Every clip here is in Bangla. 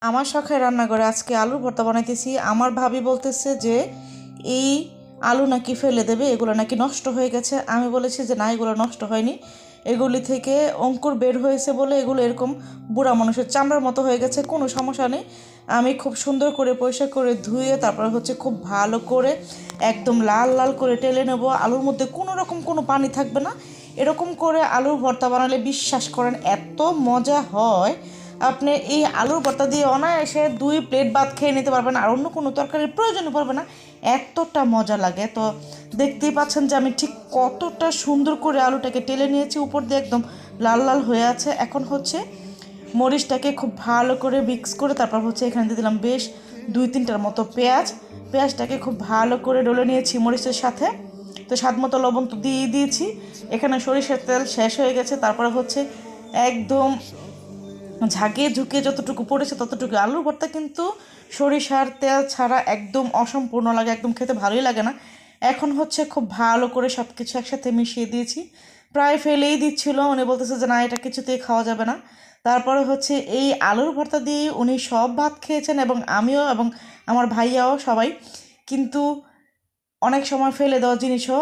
আমার শখের রান্নাঘরে আজকে আলুর ভর্তা বানাইতেছি। আমার ভাবি বলতেছে যে এই আলু নাকি ফেলে দেবে, এগুলো নাকি নষ্ট হয়ে গেছে। আমি বলেছি যে না, এগুলো নষ্ট হয়নি, এগুলি থেকে অঙ্কুর বের হয়েছে বলে এগুলো এরকম বুড়া মানুষের চামড়ার মতো হয়ে গেছে, কোনো সমস্যা নেই। আমি খুব সুন্দর করে পরিষ্কার করে ধুয়ে তারপর খুব ভালো করে একদম লাল লাল করে টেলে নেব। আলুর মধ্যে কোনো রকম কোনো পানি থাকবে না। এরকম করে আলুর ভর্তা বানালে বিশ্বাস করেন এত মজা হয়, আপনি এই আলুর ভর্তা দিয়ে অনায়াসে 2 প্লেট ভাত খেয়ে নিতে পারবেন, আর অন্য কোনো তরকারির প্রয়োজনই পড়বে না, এতটা মজা লাগে। তো দেখতেই পাচ্ছেন যে আমি ঠিক কতটা সুন্দর করে আলুটাকে টেলে নিয়েছি, উপর দিয়ে একদম লাল লাল হয়ে আছে। এখন মরিচটাকে খুব ভালো করে মিক্স করে তারপর এখানে দিয়ে দিলাম বেশ 2-3টার মতো পেঁয়াজটাকে খুব ভালো করে ডলে নিয়েছি মরিচের সাথে। তো স্বাদ মতো লবণ তো দিয়ে দিয়েছি। এখানে সরিষার তেল শেষ হয়ে গেছে, তারপরে একদম ঝাঁকিয়ে ঝুঁকিয়ে যতটুকু পড়েছে ততটুকু। আলুর ভর্তা কিন্তু সরিষার তেল ছাড়া একদম অসম্পূর্ণ লাগে, একদম খেতে ভালোই লাগে না। এখন খুব ভালো করে সব কিছু একসাথে মিশিয়ে দিয়েছি। প্রায় ফেলেই দিচ্ছিল, উনি বলতেছে যে না, এটা কিছুতেই খাওয়া যাবে না। তারপরে এই আলুর ভর্তা দিয়ে উনি সব ভাত খেয়েছেন, এবং আমিও এবং আমার ভাইয়াও সবাই। কিন্তু অনেক সময় ফেলে দেওয়া জিনিসও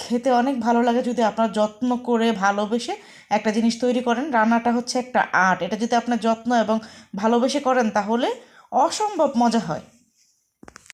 খেতে অনেক ভালো লাগে যদি আপনার যত্ন করে ভালোবেসে একটা জিনিস তৈরি করেন। রান্নাটা একটা আর্ট, এটা যদি আপনার যত্ন এবং ভালোবেসে করেন তাহলে অসম্ভব মজা হয়।